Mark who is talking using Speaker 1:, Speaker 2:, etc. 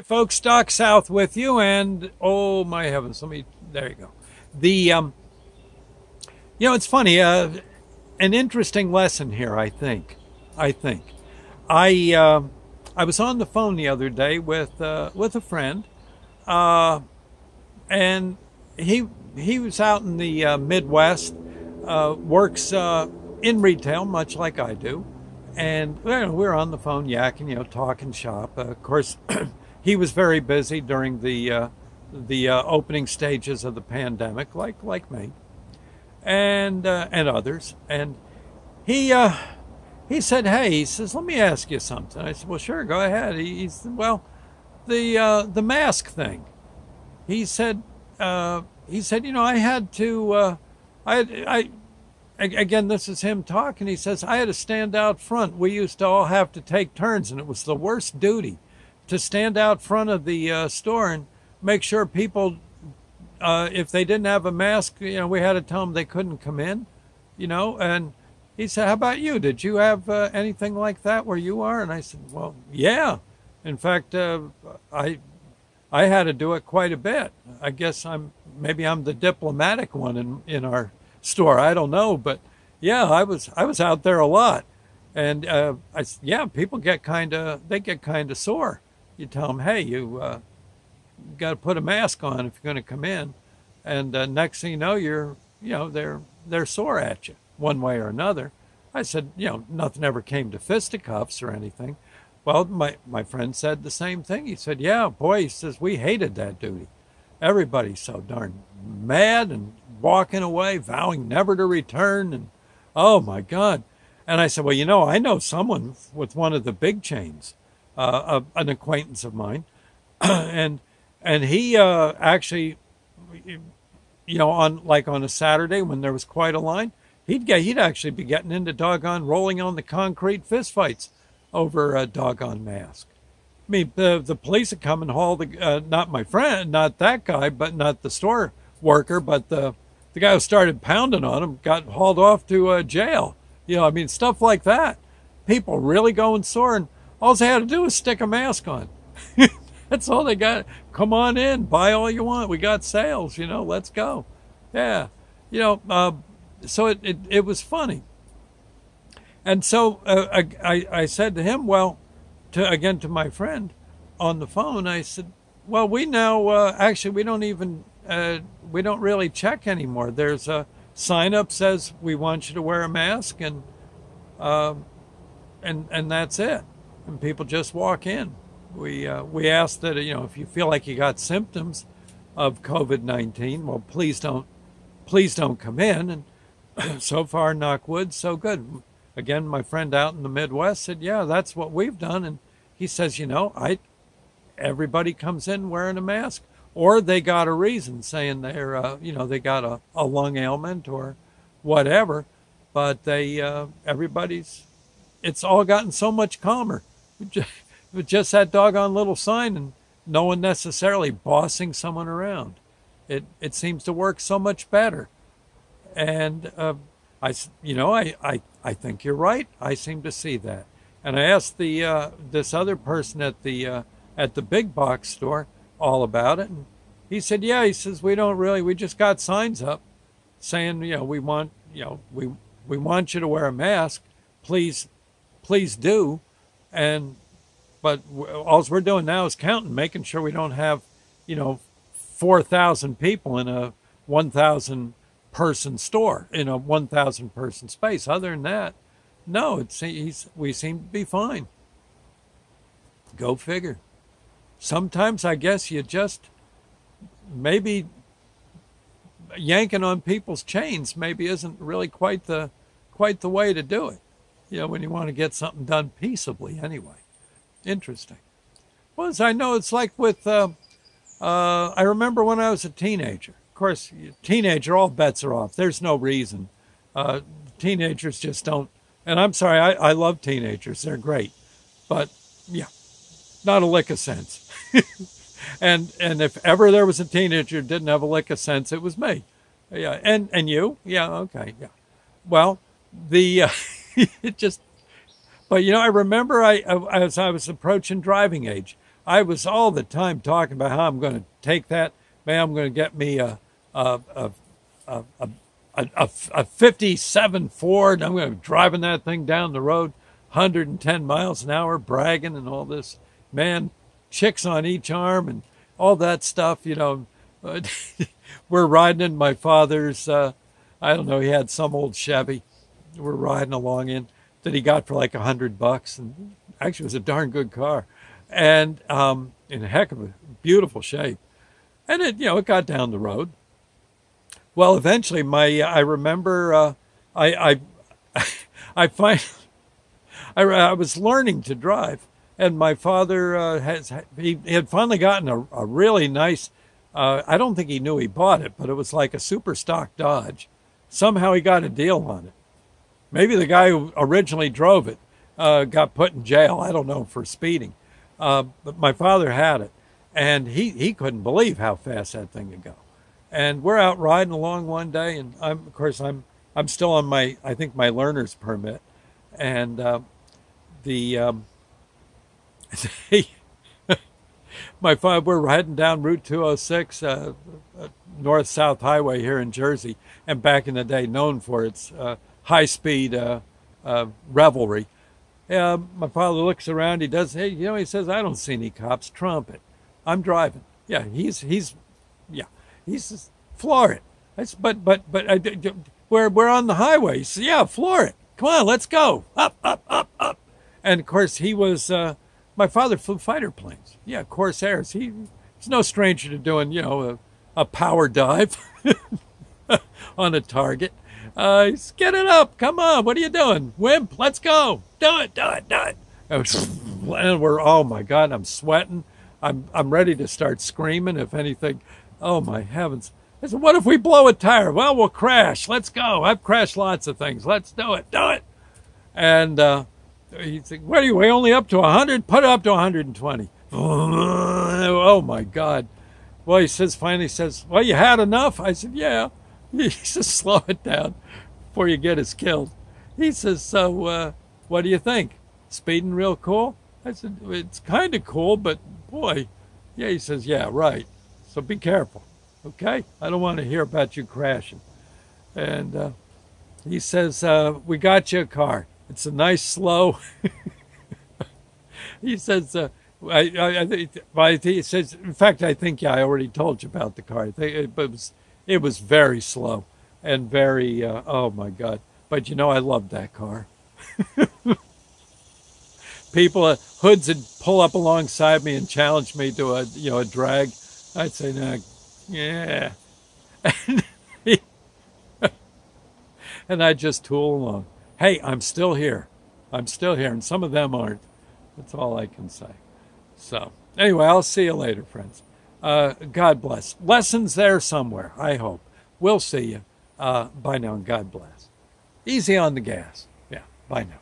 Speaker 1: folks, Doc South with you, and oh my heavens, there you go. It's funny, an interesting lesson here, I think. I was on the phone the other day with a friend, and he was out in the Midwest, works in retail, much like I do, and we're on the phone yakking, talking shop. Of course, he was very busy during the opening stages of the pandemic, like me, and others. And he said, "Hey," he says, "let me ask you something." I said, "Well, sure, go ahead." He said, "Well, the mask thing." He said, I had to, again, this is him talking. He says, "I had to stand out front. We used to all have to take turns, and it was the worst duty to stand out front of the store and make sure people, if they didn't have a mask, we had to tell them they couldn't come in, And he said, "How about you? Did you have anything like that where you are?" And I said, "Well, yeah. In fact, I had to do it quite a bit. I guess maybe I'm the diplomatic one in our store. I don't know, but yeah, I was out there a lot, and people get kind of sore. You tell them, hey, you got to put a mask on if you're going to come in, and next thing you know, they're sore at you one way or another." I said, nothing ever came to fisticuffs or anything. Well, my friend said the same thing. He said, "Yeah, boy," he says, "we hated that duty. Everybody's so darn mad and walking away, vowing never to return, and oh my God." And I said, "Well, I know someone with one of the big chains, an acquaintance of mine, and he actually, on a Saturday when there was quite a line, he'd actually be getting into doggone rolling on the concrete fistfights over a doggone mask. I mean, the police would come and haul not my friend, not that guy, but not the store worker, but the guy who started pounding on him got hauled off to jail. Stuff like that. People really going sore, and all they had to do was stick a mask on. That's all they got. Come on in, buy all you want. We got sales, let's go. Yeah. So it was funny. And so I said to him, to my friend on the phone, I said, "Well, we now actually we don't really check anymore. There's a sign up says we want you to wear a mask, and that's it. And people just walk in. We ask that if you feel like you got symptoms of COVID-19, well, please don't come in." And so far, knock wood, so good. Again, my friend out in the Midwest said, "Yeah, that's what we've done." And he says, everybody comes in wearing a mask, or they got a reason saying they got a lung ailment or whatever. But it's all gotten so much calmer with just that doggone little sign and no one necessarily bossing someone around. It seems to work so much better. And I think you're right. I seem to see that. And I asked this other person at the big box store all about it, and he said, "Yeah," he says, we just got signs up saying, we want you to wear a mask. Please do. But all we're doing now is counting, making sure we don't have, 4,000 people in a 1,000 person store, in a 1,000 person space. Other than that, no, we seem to be fine." Go figure. Sometimes I guess you just maybe yanking on people's chains maybe isn't really quite the way to do it. When you want to get something done peaceably anyway. Interesting. Well, as I know, it's like with I remember when I was a teenager. Of course, teenager, all bets are off. There's no reason. Teenagers just don't. And I'm sorry, I love teenagers. They're great. But, yeah, not a lick of sense. and if ever there was a teenager who didn't have a lick of sense, it was me. Yeah, and you? Yeah, okay, yeah. Well, it just... But, I remember as I was approaching driving age, I was all the time talking about how I'm going to take that. Man, I'm going to get me a 57 Ford. I'm going to be driving that thing down the road, 110 miles an hour, bragging and all this. Man, chicks on each arm and all that stuff, you know. We're riding in my father's, I don't know, he had some old Chevy. We're riding along in that he got for like $100, and actually it was a darn good car, and in a heck of a beautiful shape. And it, you know, it got down the road. Well, eventually, I remember I was learning to drive, and my father he had finally gotten a really nice. I don't think he knew he bought it, but it was like a super stock Dodge. Somehow he got a deal on it. Maybe the guy who originally drove it got put in jail. I don't know, for speeding. But my father had it, and he couldn't believe how fast that thing could go. And we're out riding along one day, and of course I'm still on my, I think, my learner's permit, and my father, we're heading down Route 206, north-south highway here in Jersey, and back in the day known for its high-speed revelry. My father looks around. He does. Hey, you know, he says, "I don't see any cops. Trumpet. I'm driving." Yeah, he's floor it. We're on the highway. He says, "Yeah, floor it. Come on, let's go. Up, up, up, up." And of course, he was. My father flew fighter planes. Yeah, Corsairs. He's no stranger to doing, you know, a power dive on a target. Get it up. Come on. What are you doing? Wimp, let's go. Do it, do it, do it. And we're, oh my God, I'm sweating. I'm ready to start screaming, if anything. Oh my heavens. I said, what if we blow a tire? Well, we'll crash. Let's go. I've crashed lots of things. Let's do it. Do it. And he said, what are you, we only up to 100? Put it up to 120. Oh my God. Well, he says, finally says, well, you had enough? I said, yeah. He says, slow it down before you get us killed. He says, so what do you think? Speeding real cool? I said, it's kind of cool, but boy. Yeah, he says, yeah, right. So be careful, okay? I don't want to hear about you crashing. And he says, we got you a car. It's a nice, slow. He says, he says, in fact, I think, yeah, I already told you about the car. I think it was very slow and very, oh my God. But you know, I loved that car. People, hoods would pull up alongside me and challenge me to a drag. I'd say, nah, yeah. And I'd just tool along. Hey, I'm still here. I'm still here. And some of them aren't. That's all I can say. So anyway, I'll see you later, friends. God bless. Lessons there somewhere, I hope. We'll see you. Bye now, and God bless. Easy on the gas. Yeah, bye now.